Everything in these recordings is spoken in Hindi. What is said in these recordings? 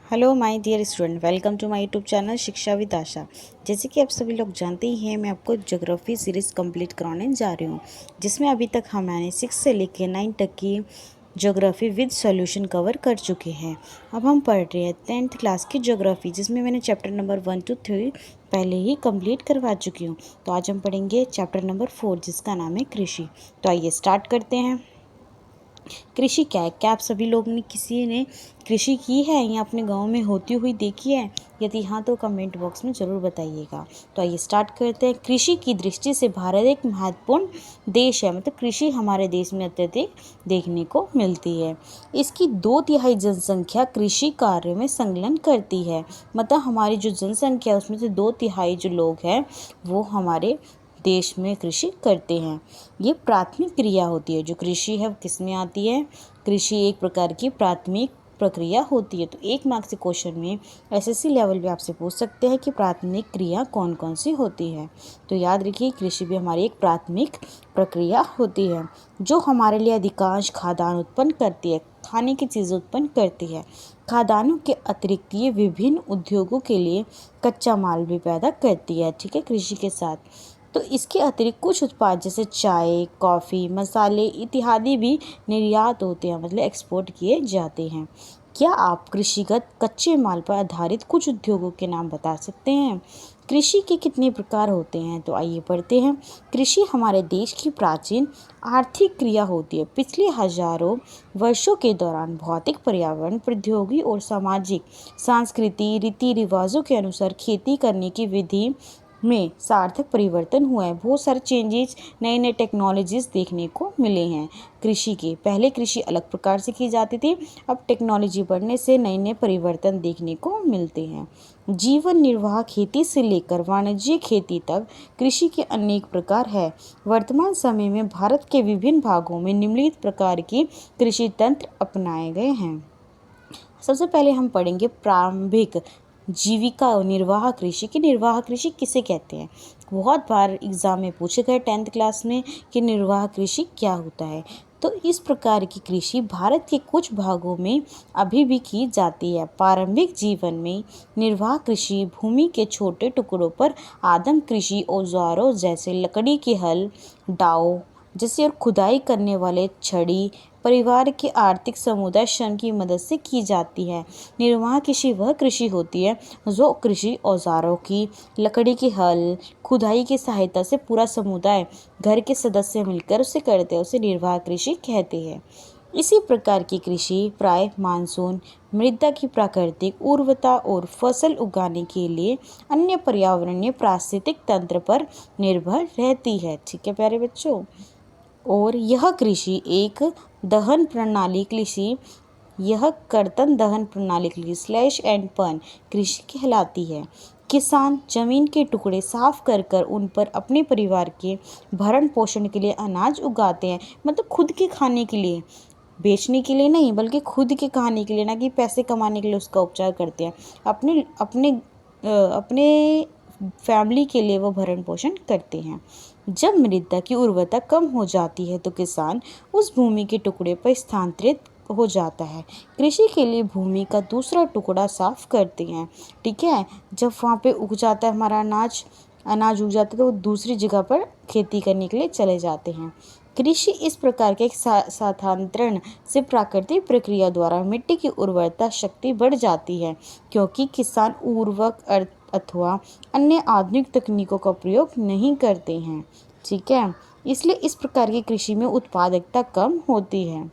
Hello my dear student, welcome to my YouTube channel शिक्षा विद आशा। जैसे कि आप सभी लोग जानते ही हैं, मैं आपको ज्योग्राफी सीरीज़ कंप्लीट कराने जा रही हूँ, जिसमें अभी तक मैंने 6 से लेकर 9 तक की ज्योग्राफी विद सॉल्यूशन कवर कर चुके हैं। अब हम पढ़ रहे हैं 10th क्लास की ज्योग्राफी, जिसमें मैंने चैप्टर नंबर 1 to 3 पहले ही कंप्लीट करवा चुकी हूँ। तो आज हम पढ़ेंगे चैप्टर नंबर 4, जिसका नाम है कृषि। तो आइए स्टार्ट करते हैं। कृषि क्या है? क्या आप सभी लोगों ने किसी ने कृषि की है या अपने गांव में होती हुई देखी है? यदि हाँ तो कमेंट बॉक्स में ज़रूर बताइएगा। तो आइए स्टार्ट करते हैं। कृषि की दृष्टि से भारत एक महत्वपूर्ण देश है, मतलब कृषि हमारे देश में अत्यधिक देखने को मिलती है। इसकी 2/3 जनसंख्या कृषि कार्य में संलग्न करती है, मतलब हमारी जो जनसंख्या है उसमें से 2/3 जो लोग हैं वो हमारे देश में कृषि करते हैं। ये प्राथमिक क्रिया होती है। जो कृषि है वो किस में आती है? कृषि एक प्रकार की प्राथमिक प्रक्रिया होती है। तो 1 मार्क से क्वेश्चन में एसएससी लेवल पे आपसे पूछ सकते हैं कि प्राथमिक क्रिया कौन कौन सी होती है। तो याद रखिए, कृषि भी हमारी एक प्राथमिक प्रक्रिया होती है, जो हमारे लिए अधिकांश खाद्यान्न उत्पन्न करती है, खाने की चीज़ें उत्पन्न करती है। खाद्यान्नों के अतिरिक्त ये विभिन्न उद्योगों के लिए कच्चा माल भी पैदा करती है। ठीक है, कृषि के साथ तो इसके अतिरिक्त कुछ उत्पाद जैसे चाय, कॉफ़ी, मसाले इत्यादि भी निर्यात होते हैं, मतलब एक्सपोर्ट किए जाते हैं। क्या आप कृषिगत कच्चे माल पर आधारित कुछ उद्योगों के नाम बता सकते हैं? कृषि के कितने प्रकार होते हैं? तो आइए पढ़ते हैं। कृषि हमारे देश की प्राचीन आर्थिक क्रिया होती है। पिछले हजारों वर्षों के दौरान भौतिक, पर्यावरण, प्रौद्योगिकी और सामाजिक सांस्कृतिक रीति रिवाजों के अनुसार खेती करने की विधि में सार्थक परिवर्तन हुआ है। बहुत सारे चेंजेस, नए नए टेक्नोलॉजीज देखने को मिले हैं। कृषि के पहले कृषि अलग प्रकार से की जाती थी, अब टेक्नोलॉजी बढ़ने से नए नए परिवर्तन देखने को मिलते हैं। जीवन निर्वाह खेती से लेकर वाणिज्यिक खेती तक कृषि के अनेक प्रकार है। वर्तमान समय में भारत के विभिन्न भागों में निम्नलिखित प्रकार की कृषि तंत्र अपनाए गए हैं। सबसे पहले हम पढ़ेंगे प्रारंभिक जीविका निर्वाह कृषि की निर्वाह कृषि किसे कहते हैं। बहुत बार एग्जाम में पूछे गए 10th क्लास में कि निर्वाह कृषि क्या होता है। तो इस प्रकार की कृषि भारत के कुछ भागों में अभी भी की जाती है। प्रारंभिक जीवन में निर्वाह कृषि भूमि के छोटे टुकड़ों पर आदम कृषि औजारों जैसे लकड़ी के हल, दाव जैसे और खुदाई करने वाले छड़ी परिवार के आर्थिक समुदाय श्रम की मदद से की जाती है। निर्वाह कृषि वह कृषि होती है जो कृषि औजारों की, लकड़ी की हल, खुदाई की सहायता से पूरा समुदाय, घर के सदस्य मिलकर उसे करते हैं, उसे निर्वाह कृषि कहते हैं। इसी प्रकार की कृषि प्राय मानसून, मृदा की प्राकृतिक उर्वरता और फसल उगाने के लिए अन्य पर्यावरणीय पारिस्थितिक तंत्र पर निर्भर रहती है। ठीक है प्यारे बच्चों, और यह कृषि एक दहन प्रणाली कृषि यह कर्तन दहन प्रणाली कृषि स्लैश एंड पर्न कृषि कहलाती है। किसान जमीन के टुकड़े साफ कर कर उन पर अपने परिवार के भरण पोषण के लिए अनाज उगाते हैं, मतलब खुद के खाने के लिए, बेचने के लिए नहीं बल्कि खुद के खाने के लिए, ना कि पैसे कमाने के लिए उसका उपचार करते हैं। अपने अपने अपने फैमिली के लिए वो भरण पोषण करते हैं। जब मृदा की उर्वरता कम हो जाती है तो किसान उस भूमि के टुकड़े पर स्थानांतरित हो जाता है। कृषि के लिए भूमि का दूसरा टुकड़ा साफ करते हैं। ठीक है, जब वहाँ पे उग जाता है हमारा अनाज उग जाता है तो वो दूसरी जगह पर खेती करने के लिए चले जाते हैं। कृषि इस प्रकार के एक स्थानांतरण से प्राकृतिक प्रक्रिया द्वारा मिट्टी की उर्वरता शक्ति बढ़ जाती है, क्योंकि किसान उर्वरक अथवा अन्य आधुनिक तकनीकों का प्रयोग नहीं करते हैं। ठीक है, इसलिए इस प्रकार की कृषि में उत्पादकता कम होती है।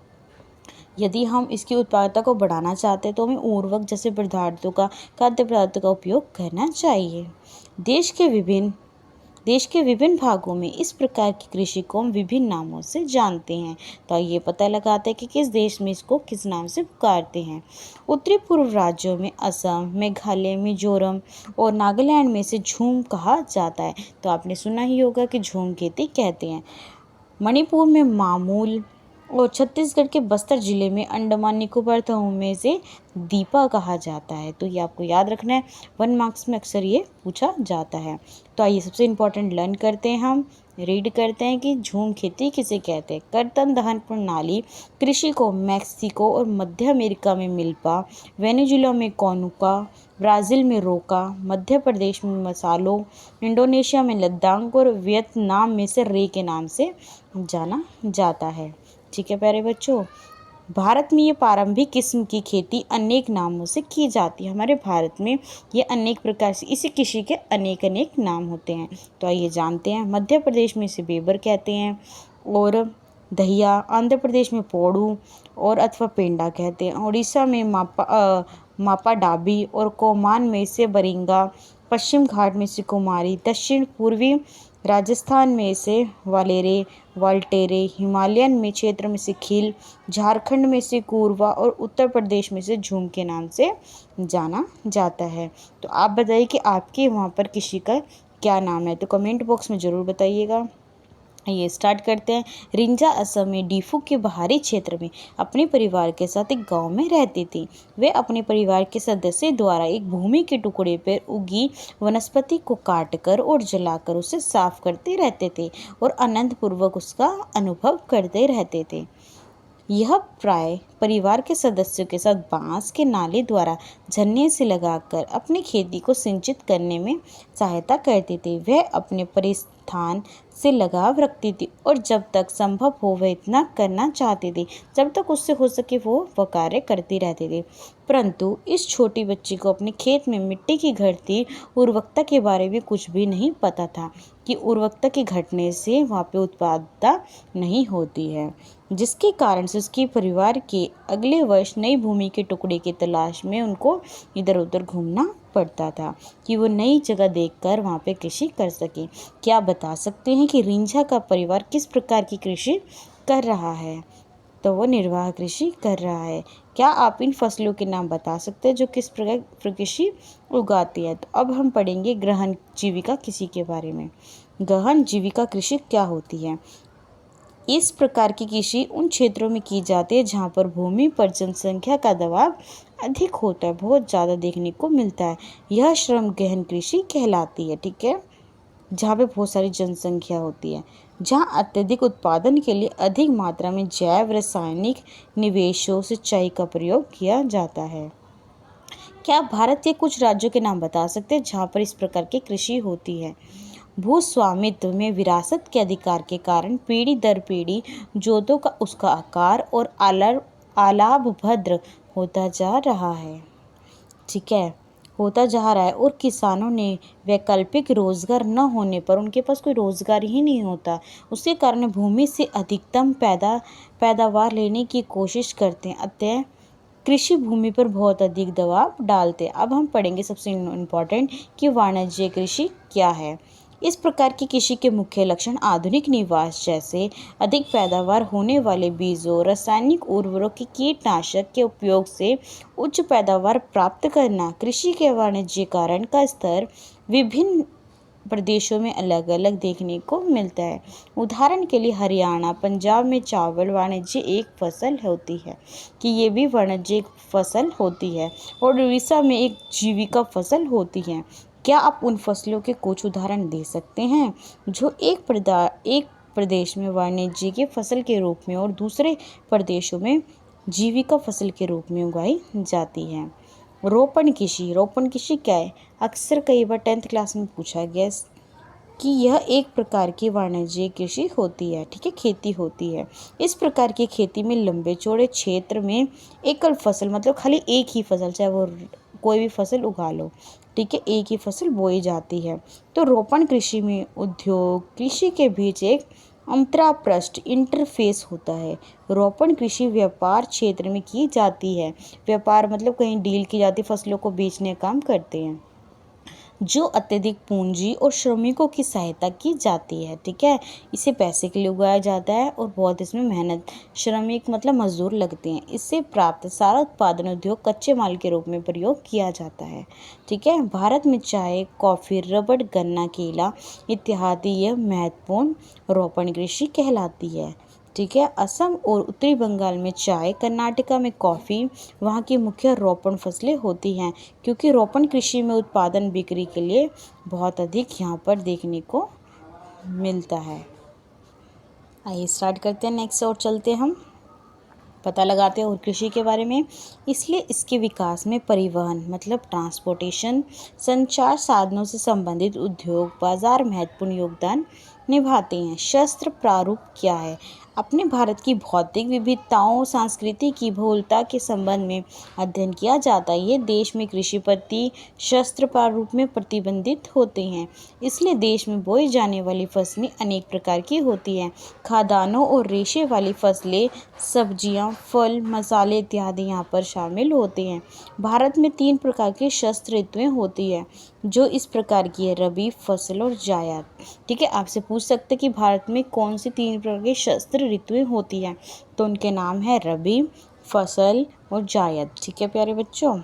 यदि हम इसकी उत्पादकता को बढ़ाना चाहते हैं तो हमें उर्वरक जैसे खाद्य पदार्थों का उपयोग करना चाहिए। देश के विभिन्न भागों में इस प्रकार की कृषि को हम विभिन्न नामों से जानते हैं। तो ये पता लगाते हैं कि किस देश में इसको किस नाम से पुकारते हैं। उत्तरी पूर्व राज्यों में असम, मेघालय, मिजोरम और नागालैंड में से झूम कहा जाता है। तो आपने सुना ही होगा कि झूम खेती कहते हैं। मणिपुर में मामूल, और छत्तीसगढ़ के बस्तर जिले में अंडमान निकोबार समूह में से दीपा कहा जाता है। तो ये आपको याद रखना है, 1 मार्क्स में अक्सर ये पूछा जाता है। तो आइए सबसे इम्पोर्टेंट लर्न करते हैं, हम रीड करते हैं कि झूम खेती किसे कहते हैं। कर्तन दहन प्रणाली कृषि को मैक्सिको और मध्य अमेरिका में मिल्पा, वेनेजुला में कोनुका, ब्राज़ील में रोका, मध्य प्रदेश में मसालो, इंडोनेशिया में लद्दाख और वियतनाम में से रे के नाम से जाना जाता है। ठीक है प्यारे बच्चों, भारत में ये प्रारंभिक किस्म की खेती अनेक नामों से की जाती है। हमारे भारत में ये अनेक प्रकार से इसी कृषि के अनेक अनेक नाम होते हैं। तो आइए जानते हैं। मध्य प्रदेश में इसे बेबर कहते हैं और दहिया, आंध्र प्रदेश में पोड़ू और अथवा पेंडा कहते हैं, उड़ीसा में मापा डाबी और कोमान में इसे बरिंगा, पश्चिम घाट में इसे कुमारी, दक्षिण पूर्वी राजस्थान में इसे वालेरे वाल्टेरे, हिमालयन में क्षेत्र में से खील, झारखंड में से कोरवा और उत्तर प्रदेश में से झूम के नाम से जाना जाता है। तो आप बताइए कि आपके वहाँ पर कृषि का क्या नाम है, तो कमेंट बॉक्स में ज़रूर बताइएगा। ये स्टार्ट करते हैं। रिंजा असम में डीफू के बाहरी क्षेत्र में अपने परिवार के साथ एक गांव में रहती थी। वे अपने परिवार के सदस्य द्वारा एक भूमि के टुकड़े पर उगी वनस्पति को काटकर और जलाकर उसे साफ करते रहते थे और आनंद पूर्वक उसका अनुभव करते रहते थे। यह प्राय परिवार के सदस्यों के साथ बांस के नाले द्वारा झरने से लगाकर अपनी खेती को सिंचित करने में सहायता करते थे। वह अपने परिस्थान से लगाव रखती थी और जब तक संभव हो वह इतना करना चाहती थी, जब तक उससे हो सके वह कार्य करती रहती थी। परंतु इस छोटी बच्ची को अपने खेत में मिट्टी की घटती उर्वरकता के बारे में कुछ भी नहीं पता था कि उर्वरकता के घटने से वहाँ पे उत्पादकता नहीं होती है, जिसके कारण से उसके परिवार के अगले वर्ष नई भूमि के टुकड़े की तलाश में उनको इधर उधर घूमना पड़ता था कि वो नई जगह देखकर वहाँ पे कृषि कर सके। क्या बता सकते हैं कि रिंझा का परिवार किस प्रकार की कृषि कर रहा है? तो वो निर्वाह कृषि कर रहा है। क्या आप इन फसलों के नाम बता सकते हैं जो किस प्रकार कृषि उगाती है? तो अब हम पढ़ेंगे गहन जीविका कृषि के बारे में। गहन जीविका कृषि क्या होती है? इस प्रकार की कृषि उन क्षेत्रों में की जाती है जहाँ पर भूमि पर जनसंख्या का दबाव अधिक होता है, बहुत ज़्यादा देखने को मिलता है। यह श्रम गहन कृषि कहलाती है। ठीक है, जहाँ पे बहुत सारी जनसंख्या होती है, जहाँ अत्यधिक उत्पादन के लिए अधिक मात्रा में जैव रासायनिक निवेशों सिंचाई का प्रयोग किया जाता है। क्या आप भारत के कुछ राज्यों के नाम बता सकते हैं जहाँ पर इस प्रकार की कृषि होती है? भूस्वामित्व में विरासत के अधिकार के कारण पीढ़ी दर पीढ़ी जोतों का उसका आकार और आलाभ भद्र होता जा रहा है। ठीक है, होता जा रहा है और किसानों ने वैकल्पिक रोजगार न होने पर उनके पास कोई रोजगार ही नहीं होता, उसके कारण भूमि से अधिकतम पैदावार लेने की कोशिश करते हैं, अतः कृषि भूमि पर बहुत अधिक दबाव डालते हैं। अब हम पढ़ेंगे सबसे इम्पोर्टेंट कि वाणिज्य कृषि क्या है। इस प्रकार की कृषि के मुख्य लक्षण आधुनिक निवास जैसे अधिक पैदावार होने वाले बीजों, रासायनिक उर्वरक की कीटनाशक के उपयोग से उच्च पैदावार प्राप्त करना। कृषि के वाणिज्यीकरण का स्तर विभिन्न प्रदेशों में अलग अलग देखने को मिलता है। उदाहरण के लिए हरियाणा, पंजाब में चावल वाणिज्य एक फसल होती है कि ये भी वाणिज्यिक फसल होती है और उड़ीसा में एक जीविका फसल होती है। क्या आप उन फसलों के कुछ उदाहरण दे सकते हैं जो एक प्रदेश में वाणिज्य की फसल के रूप में और दूसरे प्रदेशों में जीविका फसल के रूप में उगाई जाती है? रोपण कृषि। रोपण कृषि क्या है? अक्सर कई बार 10th क्लास में पूछा गया कि यह एक प्रकार की वाणिज्यिक कृषि होती है। ठीक है, खेती होती है। इस प्रकार की खेती में लंबे चौड़े क्षेत्र में एकल फसल मतलब खाली एक ही फसल, चाहे वो कोई भी फसल उगा लो, ठीक है, एक ही फसल बोई जाती है। तो रोपण कृषि में उद्योग कृषि के बीच एक अंतरापृष्ठ इंटरफेस होता है। रोपण कृषि व्यापार क्षेत्र में की जाती है। व्यापार मतलब कहीं डील की जाती, फसलों को बेचने का काम करते हैं, जो अत्यधिक पूंजी और श्रमिकों की सहायता की जाती है। ठीक है, इसे पैसे के लिए उगाया जाता है और बहुत इसमें मेहनत, श्रमिक मतलब मजदूर लगते हैं। इससे प्राप्त सारा उत्पादन उद्योग कच्चे माल के रूप में प्रयोग किया जाता है। ठीक है, भारत में चाय, कॉफी, रबड़, गन्ना, केला इत्यादि यह महत्वपूर्ण रोपण कृषि कहलाती है। ठीक है। असम और उत्तरी बंगाल में चाय, कर्नाटका में कॉफ़ी वहाँ की मुख्य रोपण फसलें होती हैं, क्योंकि रोपण कृषि में उत्पादन बिक्री के लिए बहुत अधिक यहाँ पर देखने को मिलता है। आइए स्टार्ट करते हैं नेक्स्ट और चलते हम पता लगाते हैं और कृषि के बारे में। इसलिए इसके विकास में परिवहन मतलब ट्रांसपोर्टेशन, संचार साधनों से संबंधित उद्योग, बाजार महत्वपूर्ण योगदान निभाते हैं। शस्त्र प्रारूप क्या है? अपने भारत की भौतिक विविधताओं, संस्कृति की बहुलता के संबंध में अध्ययन किया जाता है। ये देश में कृषि पद्धति शस्त्र प्रारूप में प्रतिबंधित होते हैं। इसलिए देश में बोई जाने वाली फसलें अनेक प्रकार की होती हैं। खाद्यान्नों और रेशे वाली फसलें, सब्जियां, फल, मसाले इत्यादि यहाँ पर शामिल होते हैं। भारत में 3 प्रकार की शस्त्र ऋतुएं होती है, जो इस प्रकार की है: रबी, फसल और जायद। ठीक है, आपसे पूछ सकते हैं कि भारत में कौन सी 3 प्रकार की शस्त्र ऋतुएं होती हैं, तो उनके नाम है रबी, फसल और जायद। ठीक है प्यारे बच्चों,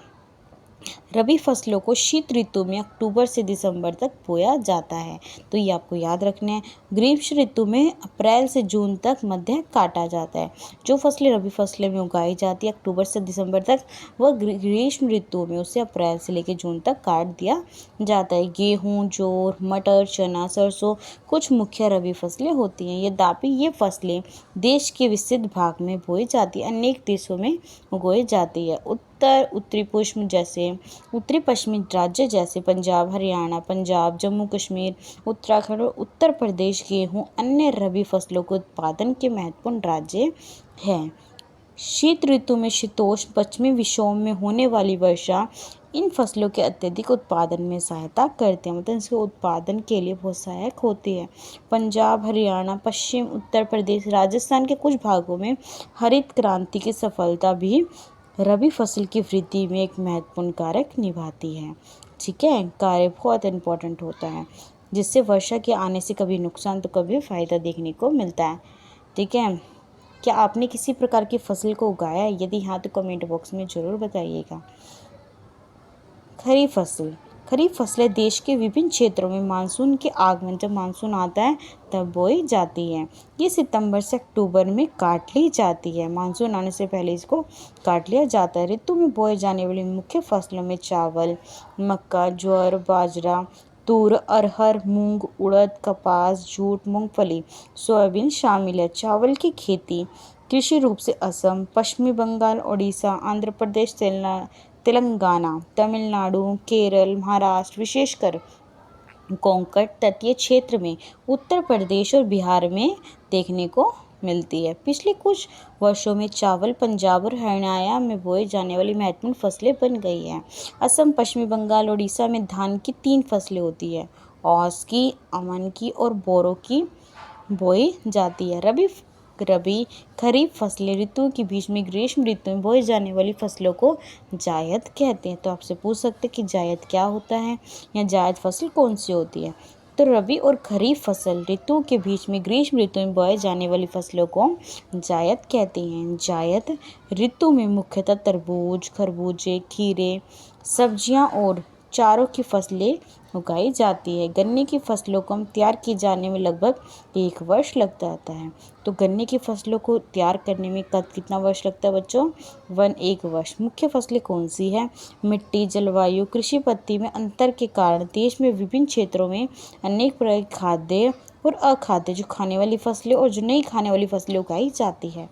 रबी फसलों को शीत ऋतु में अक्टूबर से दिसंबर तक बोया जाता है, तो ये आपको याद रखना है। ग्रीष्म ऋतु में अप्रैल से जून तक मध्य काटा जाता है। जो फसलें रबी फसलें में उगाई जाती है अक्टूबर से दिसंबर तक, वह ग्रीष्म ऋतु में उसे अप्रैल से लेकर जून तक काट दिया जाता है। गेहूँ, जोर, मटर, चना, सरसों कुछ मुख्य रबी फसलें होती हैं। यद्यपि ये फसलें देश के विस्तृत भाग में बोई जाती है, अनेक देशों में उगाई जाती है। उत्तरी पश्चिमी राज्य जैसे पंजाब, हरियाणा, पंजाब, जम्मू कश्मीर, उत्तराखंड और उत्तर प्रदेश गेहूं अन्य रबी फसलों के उत्पादन के महत्वपूर्ण राज्य हैं। शीत ऋतु में शीतोष्ण पश्चिमी विक्षोभ में होने वाली वर्षा इन फसलों के अत्यधिक उत्पादन में सहायता करते हैं, मतलब इसके उत्पादन के लिए बहुत सहायक होती है। पंजाब, हरियाणा, पश्चिम उत्तर प्रदेश, राजस्थान के कुछ भागों में हरित क्रांति की सफलता भी रबी फसल की वृद्धि में एक महत्वपूर्ण कारक निभाती है। ठीक है, कार्य बहुत इम्पोर्टेंट होता है, जिससे वर्षा के आने से कभी नुकसान तो कभी फ़ायदा देखने को मिलता है। ठीक है, क्या आपने किसी प्रकार की फसल को उगाया है? यदि हाँ तो कमेंट बॉक्स में ज़रूर बताइएगा। खरीफ फसल, खरीफ फसलें देश के विभिन्न क्षेत्रों में मानसून के आगमन, जब मानसून आता है तब बोई जाती है। ये सितंबर से अक्टूबर में काट ली जाती है। मानसून आने से पहले इसको काट लिया जाता है। ऋतु में बोए जाने वाली मुख्य फसलों में चावल, मक्का, ज्वार, बाजरा, तूर, अरहर, मूंग, उड़द, कपास, जूट, मूंगफली, सोयाबीन शामिल है। चावल की खेती कृषि रूप से असम, पश्चिमी बंगाल, ओडिशा, आंध्र प्रदेश, तेलंगाना, तमिलनाडु, केरल, महाराष्ट्र, विशेषकर कोंकण तटीय क्षेत्र में, उत्तर प्रदेश और बिहार में देखने को मिलती है। पिछले कुछ वर्षों में चावल पंजाब और हरियाणा में बोई जाने वाली महत्वपूर्ण फसलें बन गई हैं। असम, पश्चिमी बंगाल, उड़ीसा में धान की 3 फसलें होती है: औस की, अमन की और बोरो की बोई जाती है। रबी खरीफ फसलें ऋतु के बीच में ग्रीष्म ऋतु में बोई जाने वाली फसलों को जायद कहते हैं। तो आपसे पूछ सकते हैं कि जायद क्या होता है या जायद फसल कौन सी होती है? तो रबी और खरीफ फसल ऋतु के बीच में ग्रीष्म ऋतु में बोई जाने वाली फसलों को जायद कहते हैं। जायद ऋतु में मुख्यतः तरबूज, खरबूजे, खीरे, सब्जियां और चारों की फसलें उगाई जाती है। गन्ने की फसलों को तैयार किए जाने में लगभग 1 वर्ष लग जाता है। तो गन्ने की फसलों को तैयार करने में कितना वर्ष लगता है बच्चों? 1 वर्ष। मुख्य फसलें कौन सी है? मिट्टी, जलवायु, कृषि पद्धति में अंतर के कारण देश में विभिन्न क्षेत्रों में अनेक प्रकार के खाद्य और अखाद्य, जो खाने वाली फसलें और जो नहीं खाने वाली फसलें उगाई जाती है।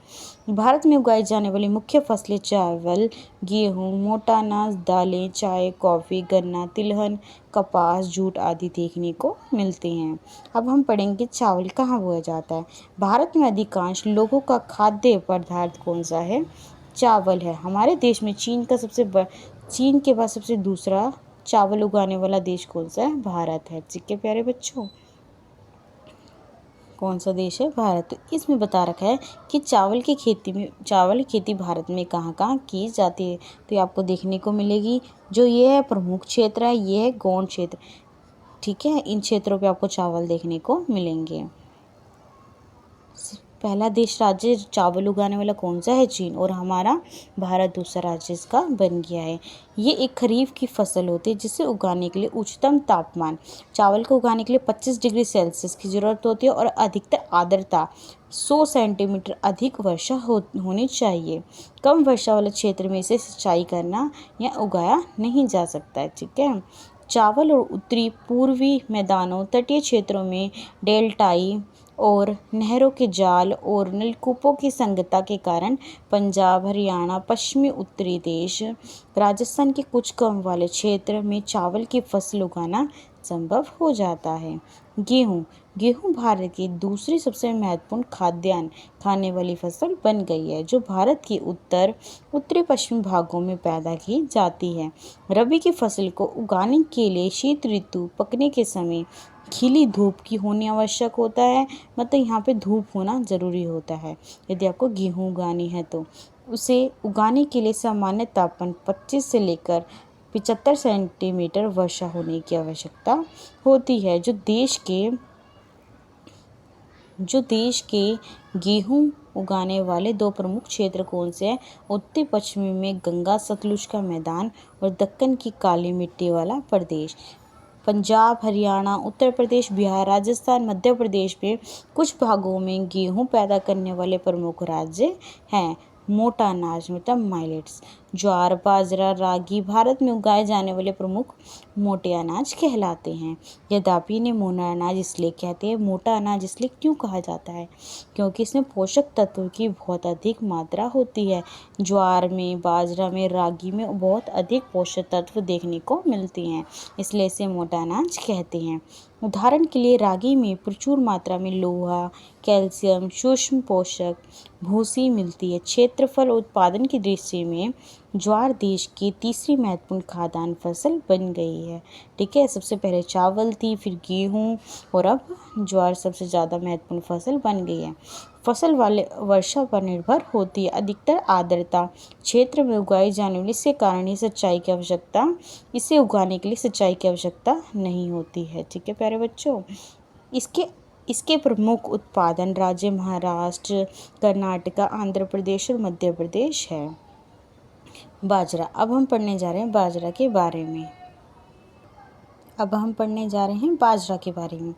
भारत में उगाई जाने वाली मुख्य फसलें चावल, गेहूँ, मोटा अनाज, दालें, चाय, कॉफ़ी, गन्ना, तिलहन, कपास, जूट आदि देखने को मिलते हैं। अब हम पढ़ेंगे चावल कहाँ बोया जाता है। भारत में अधिकांश लोगों का खाद्य पदार्थ कौन सा है? चावल है। हमारे देश में चीन के बाद सबसे दूसरा चावल उगाने वाला देश कौन सा है? भारत है। ठीक है प्यारे बच्चों, कौन सा देश है? भारत। तो इसमें बता रखा है कि चावल की खेती भारत में कहाँ कहाँ की जाती है। तो ये आपको देखने को मिलेगी। जो ये है प्रमुख क्षेत्र है, ये है गौण क्षेत्र। ठीक है, इन क्षेत्रों पे आपको चावल देखने को मिलेंगे। पहला देश राज्य चावल उगाने वाला कौन सा है? चीन। और हमारा भारत दूसरा राज्य इसका बन गया है। ये एक खरीफ की फसल होती है जिसे उगाने के लिए उच्चतम तापमान, चावल को उगाने के लिए 25 डिग्री सेल्सियस की ज़रूरत होती है और अधिकतर आर्द्रता 100 सेंटीमीटर अधिक वर्षा होनी चाहिए। कम वर्षा वाले क्षेत्र में इसे सिंचाई करना या उगाया नहीं जा सकता है। ठीक है। चावल और उत्तरी पूर्वी मैदानों, तटीय क्षेत्रों में डेल्टाई और नहरों के जाल और नलकूपों की संगतता के कारण पंजाब, हरियाणा, पश्चिमी उत्तरी देश, राजस्थान के कुछ कम वाले क्षेत्र में चावल की फसल उगाना संभव हो जाता है। गेहूँ गेहूँ भारत की दूसरी सबसे महत्वपूर्ण खाद्यान्न खाने वाली फसल बन गई है, जो भारत के उत्तरी पश्चिमी भागों में पैदा की जाती है। रबी की फसल को उगाने के लिए शीत ऋतु पकने के समय खिली धूप की होनी आवश्यक होता है, मतलब यहाँ पे धूप होना ज़रूरी होता है। यदि आपको गेहूँ उगानी है तो उसे उगाने के लिए सामान्य तापमान 25 से लेकर 75 सेंटीमीटर वर्षा होने की आवश्यकता होती है। जो देश के गेहूं उगाने वाले दो प्रमुख क्षेत्र कौन से हैं? उत्तर पश्चिमी में गंगा सतलुज का मैदान और दक्कन की काली मिट्टी वाला प्रदेश। पंजाब, हरियाणा, उत्तर प्रदेश, बिहार, राजस्थान, मध्य प्रदेश में कुछ भागों में गेहूं पैदा करने वाले प्रमुख राज्य हैं। मोटा अनाज मतलब माइलेट्स, ज्वार, बाजरा, रागी भारत में उगाए जाने वाले प्रमुख मोटे अनाज कहलाते हैं। यद्यपि इन्हें मोटा अनाज इसलिए कहते हैं, मोटा अनाज इसलिए क्यों कहा जाता है? क्योंकि इसमें पोषक तत्वों की बहुत अधिक मात्रा होती है। ज्वार में, बाजरा में, रागी में बहुत अधिक पोषक तत्व देखने को मिलते हैं, इसलिए इसे मोटा अनाज कहते हैं। उदाहरण के लिए रागी में प्रचुर मात्रा में लोहा, कैल्शियम, सूक्ष्म पोषक, भूसी मिलती है। क्षेत्रफल उत्पादन की दृष्टि में ज्वार देश की तीसरी महत्वपूर्ण खाद्यान्न फसल बन गई है। ठीक है, सबसे पहले चावल थी, फिर गेहूं और अब ज्वार सबसे ज़्यादा महत्वपूर्ण फसल बन गई है। फसल वाले वर्षा पर निर्भर होती है। अधिकतर आर्द्रता क्षेत्र में उगाई जाने वाली, इसके कारण इसे उगाने के लिए सिंचाई की आवश्यकता नहीं होती है। ठीक है प्यारे बच्चों, इसके प्रमुख उत्पादन राज्य महाराष्ट्र, कर्नाटक, आंध्र प्रदेश और मध्य प्रदेश है। बाजरा। अब हम पढ़ने जा रहे हैं बाजरा के बारे में।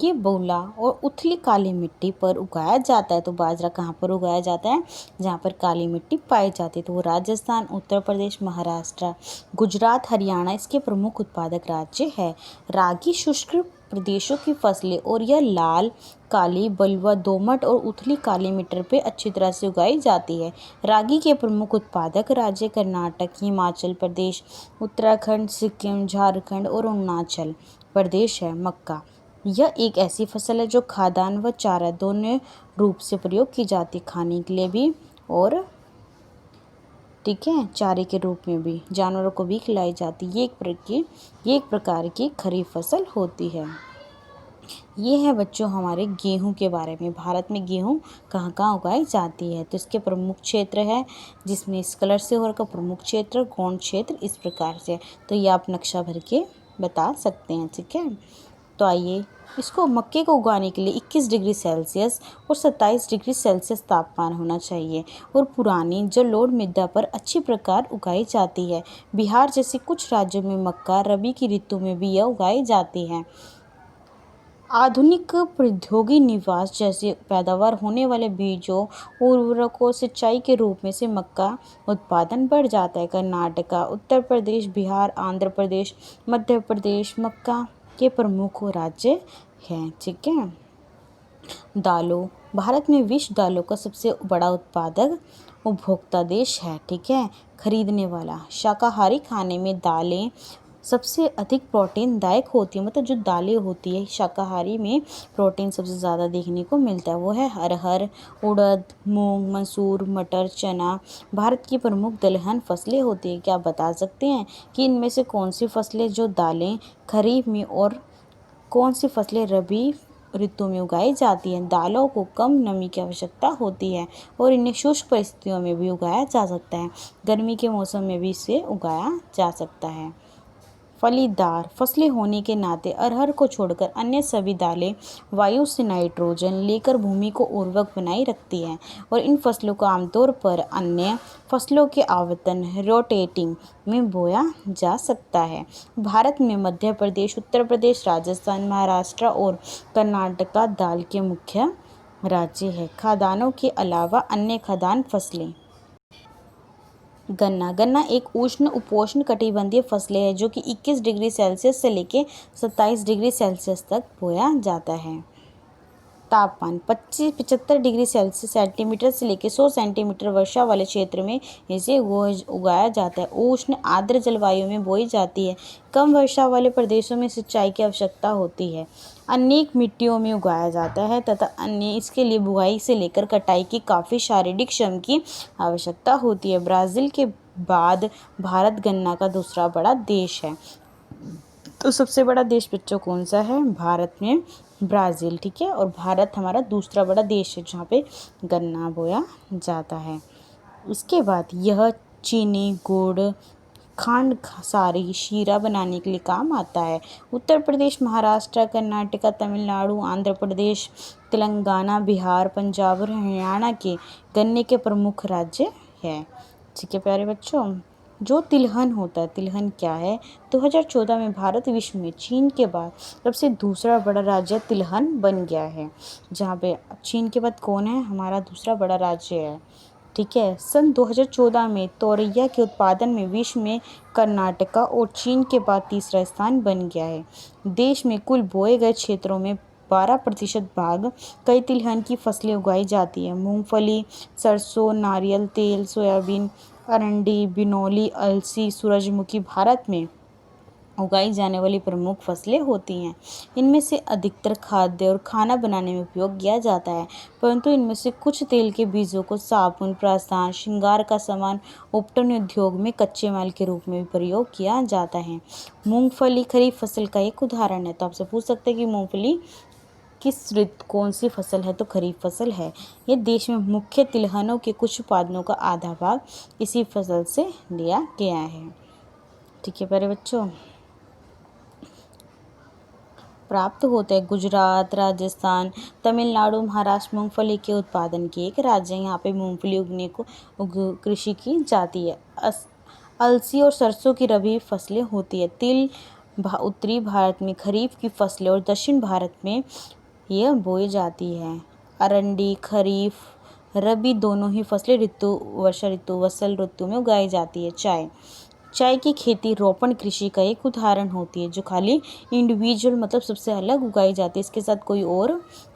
ये बोला और उथली काली मिट्टी पर उगाया जाता है। तो बाजरा कहाँ पर उगाया जाता है? जहाँ पर काली मिट्टी पाई जाती है। तो वो राजस्थान, उत्तर प्रदेश, महाराष्ट्र, गुजरात, हरियाणा इसके प्रमुख उत्पादक राज्य है। रागी शुष्क प्रदेशों की फसलें और यह लाल, काली, बलुआ, दोमट और उथली काली मिट्टी पे अच्छी तरह से उगाई जाती है। रागी के प्रमुख उत्पादक राज्य कर्नाटक, हिमाचल प्रदेश, उत्तराखंड, सिक्किम, झारखंड और अरुणाचल प्रदेश है। मक्का। यह एक ऐसी फसल है जो खाद्यान्न व चारा दोनों रूप से प्रयोग की जाती है, खाने के लिए भी और ठीक है चारे के रूप में भी जानवरों को भी खिलाई जाती है। ये एक प्रकार की खरीफ फसल होती है। ये है बच्चों हमारे गेहूं के बारे में। भारत में गेहूं कहाँ कहाँ उगाई जाती है? तो इसके प्रमुख क्षेत्र है, जिसमें इस कलर से हो रखा प्रमुख क्षेत्र, गौण क्षेत्र इस प्रकार से। तो ये आप नक्शा भर के बता सकते हैं। ठीक है, तो आइए इसको मक्के को उगाने के लिए 21 डिग्री सेल्सियस और 27 डिग्री सेल्सियस तापमान होना चाहिए और पुरानी जलोढ़ मृदा पर अच्छी प्रकार उगाई जाती है। बिहार जैसे कुछ राज्यों में मक्का रबी की ऋतु में भी यह उगाई जाती है। आधुनिक प्रौद्योगिकी निवास जैसे पैदावार होने वाले बीजों, उर्वरकों, सिंचाई के रूप में से मक्का उत्पादन बढ़ जाता है। कर्नाटक, उत्तर प्रदेश, बिहार, आंध्र प्रदेश, मध्य प्रदेश मक्का के प्रमुख राज्य हैं। ठीक है, दालों। भारत में विश्व दालों का सबसे बड़ा उत्पादक उपभोक्ता देश है। ठीक है, खरीदने वाला। शाकाहारी खाने में दालें सबसे अधिक प्रोटीन दायक होती है, मतलब जो दालें होती है शाकाहारी में प्रोटीन सबसे ज़्यादा देखने को मिलता है, वो है अरहर, उड़द, मूंग, मसूर, मटर, चना। भारत की प्रमुख दलहन फसलें होती है। क्या आप बता सकते हैं कि इनमें से कौन सी फसलें जो दालें खरीफ में और कौन सी फसलें रबी ऋतु में उगाई जाती हैं? दालों को कम नमी की आवश्यकता होती है और इन्हें शुष्क परिस्थितियों में भी उगाया जा सकता है। गर्मी के मौसम में भी इसे उगाया जा सकता है। फलीदार फसलें होने के नाते अरहर को छोड़कर अन्य सभी दालें वायु से नाइट्रोजन लेकर भूमि को उर्वरक बनाए रखती हैं और इन फसलों को आमतौर पर अन्य फसलों के आवतन रोटेटिंग में बोया जा सकता है। भारत में मध्य प्रदेश, उत्तर प्रदेश, राजस्थान, महाराष्ट्र और कर्नाटक दाल के मुख्य राज्य है। खाद्यान्नों के अलावा अन्य खाद्यान्न फसलें। गन्ना एक उष्ण उपोष्ण कटिबंधीय फसलें है जो कि 21 डिग्री सेल्सियस से लेकर 27 डिग्री सेल्सियस तक बोया जाता है। तापमान 25-75 डिग्री सेल्सियस सेंटीमीटर से लेकर 100 सेंटीमीटर वर्षा वाले क्षेत्र में इसे उगाया जाता है। उष्ण आर्द्र जलवायु में बोई जाती है। कम वर्षा वाले प्रदेशों में सिंचाई की आवश्यकता होती है। अनेक मिट्टियों में उगाया जाता है तथा अन्य इसके लिए बुआई से लेकर कटाई की काफ़ी शारीरिक श्रम की आवश्यकता होती है। ब्राज़ील के बाद भारत गन्ना का दूसरा बड़ा देश है। तो सबसे बड़ा देश बच्चों कौन सा है? भारत में ब्राज़ील, ठीक है। और भारत हमारा दूसरा बड़ा देश है जहाँ पे गन्ना बोया जाता है। उसके बाद यह चीनी, गुड़, खांड, सारी, शीरा बनाने के लिए काम आता है। उत्तर प्रदेश, महाराष्ट्र, कर्नाटक, तमिलनाडु, आंध्र प्रदेश, तेलंगाना, बिहार, पंजाब और हरियाणा के गन्ने के प्रमुख राज्य हैं। ठीक है प्यारे बच्चों। जो तिलहन होता है, तिलहन क्या है? 2014 में भारत विश्व में चीन के बाद सबसे दूसरा बड़ा राज्य तिलहन बन गया है। जहाँ पे चीन के बाद कौन है? हमारा दूसरा बड़ा राज्य है, ठीक है। सन 2014 में तोरैया के उत्पादन में विश्व में कर्नाटक और चीन के बाद तीसरा स्थान बन गया है। देश में कुल बोए गए क्षेत्रों में 12% भाग कई तिलहन की फसलें उगाई जाती हैं। मूंगफली, सरसों, नारियल तेल, सोयाबीन, अरंडी, बिनौली, अलसी, सूरजमुखी भारत में उगाई जाने वाली प्रमुख फसलें होती हैं। इनमें से अधिकतर खाद्य और खाना बनाने में उपयोग किया जाता है, परंतु इनमें से कुछ तेल के बीजों को साबुन, प्रसाधन, श्रृंगार का सामान, उपटन उद्योग में कच्चे माल के रूप में भी प्रयोग किया जाता है। मूंगफली खरीफ फसल का एक उदाहरण है। तो आपसे पूछ सकते हैं कि मूंगफली किस ऋतु कौन सी फसल है? तो खरीफ फसल है। ये देश में मुख्य तिलहनों के कुछ उत्पादनों का आधा भाग इसी फसल से लिया गया है। ठीक है प्यारे बच्चों। प्राप्त होते हैं गुजरात, राजस्थान, तमिलनाडु, महाराष्ट्र मूंगफली के उत्पादन की एक राज्य है। यहाँ पे मूंगफली उगने को कृषि की जाती है। अलसी और सरसों की रबी फसलें होती है। तिल उत्तरी भारत में खरीफ की फसलें और दक्षिण भारत में यह बोई जाती है। अरंडी खरीफ रबी दोनों ही फसलें वर्षा ऋतु वसल ऋतु में उगाई जाती है। चाय की खेती रोपण कृषि का एक उदाहरण होती है जो खाली इंडिविजुअल मतलब सबसे अलग उगाई जाती है। इसके साथ कोई और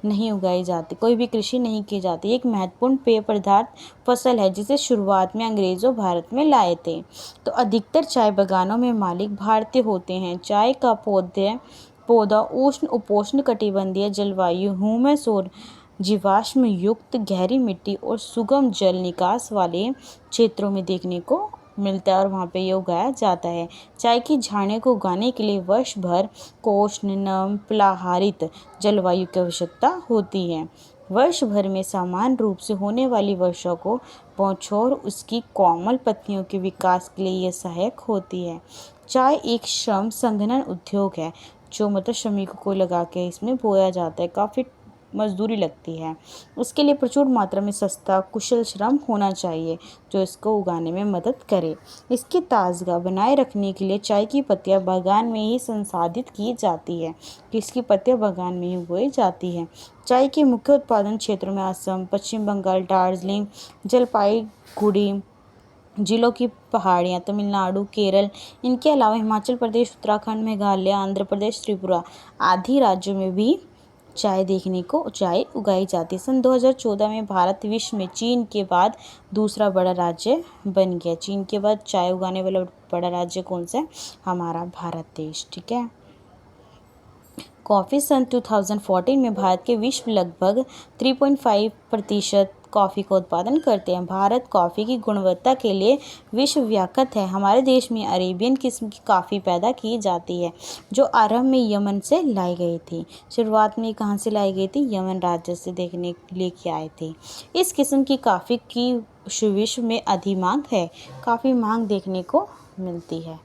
नहीं उगाई जाती, कोई भी कृषि नहीं की जाती। एक महत्वपूर्ण पेय पदार्थ फसल है जिसे शुरुआत में अंग्रेजों भारत में लाए थे। तो अधिकतर चाय बागानों में मालिक भारतीय होते हैं। चाय का पौधा उष्ण उपोष्ण कटिबंधीय जलवायु, ह्यूमस और जीवाश्म युक्त गहरी मिट्टी और सुगम जल निकास वाले क्षेत्रों में देखने को मिलता है और वहाँ पे ये उगाया जाता है। चाय की झाड़ियों को उगाने के लिए वर्ष भर उष्ण, नम, प्लाहारित जलवायु की आवश्यकता होती है। वर्ष भर में समान रूप से होने वाली वर्षा को बौछार उसकी कोमल पत्तियों के विकास के लिए यह सहायक होती है। चाय एक श्रम संघनन उद्योग है जो मतलब श्रमिकों को लगा के इसमें बोया जाता है। काफ़ी मजदूरी लगती है। उसके लिए प्रचुर मात्रा में सस्ता कुशल श्रम होना चाहिए जो इसको उगाने में मदद करे। इसकी ताजगा बनाए रखने के लिए चाय की पत्तियां बागान में ही संसाधित की जाती है। इसकी पत्तियां बागान में ही उगाई जाती है। चाय के मुख्य उत्पादन क्षेत्रों में असम, पश्चिम बंगाल, दार्जिलिंग, जलपाईगुड़ी जिलों की पहाड़ियाँ, तमिलनाडु, केरल, इनके अलावा हिमाचल प्रदेश, उत्तराखंड, मेघालय, आंध्र प्रदेश, त्रिपुरा आदि राज्यों में भी चाय उगाई जाती है। सन 2014 में भारत विश्व में चीन के बाद दूसरा बड़ा राज्य बन गया। चीन के बाद चाय उगाने वाला बड़ा राज्य कौन सा है? हमारा भारत देश, ठीक है। कॉफ़ी सन 2014 में भारत के विश्व लगभग 3.5% कॉफ़ी का उत्पादन करते हैं। भारत कॉफ़ी की गुणवत्ता के लिए विश्व विख्यात है। हमारे देश में अरेबियन किस्म की कॉफ़ी पैदा की जाती है जो आरंभ में यमन से लाई गई थी। शुरुआत में कहाँ से लाई गई थी? यमन राज्य से देखने लेके आए थे। इस किस्म की कॉफ़ी की विश्व में अधिक मांग है। काफ़ी मांग देखने को मिलती है।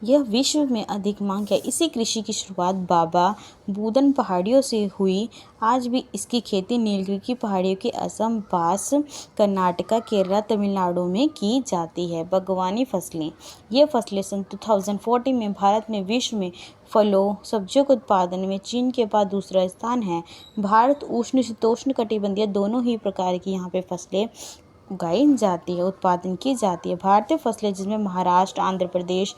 यह विश्व में अधिक मांग है। इसी कृषि की शुरुआत बाबा बूदन पहाड़ियों से हुई। आज भी इसकी खेती नीलगिरी की पहाड़ियों के असम पास, कर्नाटका, केरला, तमिलनाडु में की जाती है। बागवानी फसलें, ये फसलें सन 2014 में भारत में विश्व में फलों सब्जियों के उत्पादन में चीन के बाद दूसरा स्थान है। भारत उष्ण शीतोष्ण कटिबंधीय दोनों ही प्रकार की यहाँ पे फसलें उगाई जाती है, उत्पादन की जाती है। भारतीय फसलें जिसमें महाराष्ट्र, आंध्र प्रदेश,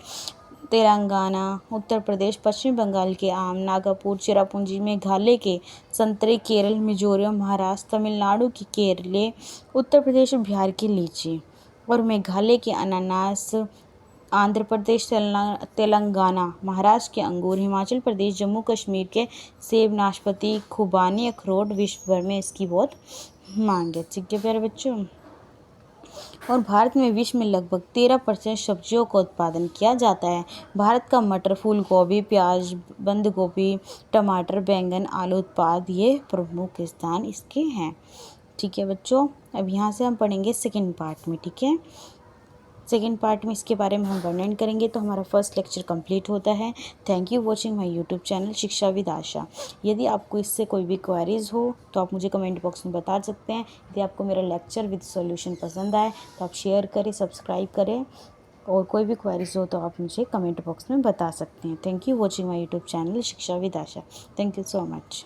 तेलंगाना, उत्तर प्रदेश, पश्चिम बंगाल के आम, नागपुर, चिरापुंजी, मेघालय के संतरे, केरल, मिजोरम, महाराष्ट्र, तमिलनाडु की केरले, उत्तर प्रदेश और बिहार की लीची और मेघालय के अनानास, आंध्र प्रदेश, तेलंगाना, महाराष्ट्र के अंगूर, हिमाचल प्रदेश, जम्मू कश्मीर के सेब, नाशपाती, खुबानी, अखरोट। विश्व भर में इसकी बहुत मांग है। ठीक है प्यारे बच्चों, और भारत में विश्व में लगभग 13% सब्जियों का उत्पादन किया जाता है। भारत का मटर, फूल गोभी, प्याज, बंद गोभी, टमाटर, बैंगन, आलू उत्पाद ये प्रमुख स्थान इसके हैं। ठीक है बच्चों, अब यहाँ से हम पढ़ेंगे सेकंड पार्ट में। ठीक है, सेकेंड पार्ट में इसके बारे में हम वर्णन करेंगे। तो हमारा फर्स्ट लेक्चर कंप्लीट होता है। Thank you watching my YouTube channel शिक्षा विद आशा। यदि आपको इससे कोई भी क्वेरीज हो तो आप मुझे कमेंट बॉक्स में बता सकते हैं। यदि आपको मेरा लेक्चर विद सॉल्यूशन पसंद आए तो आप शेयर करें, सब्सक्राइब करें, और कोई भी क्वेरीज हो तो आप मुझे कमेंट बॉक्स में बता सकते हैं। Thank you watching my YouTube channel शिक्षा with Asha. Thank you so much.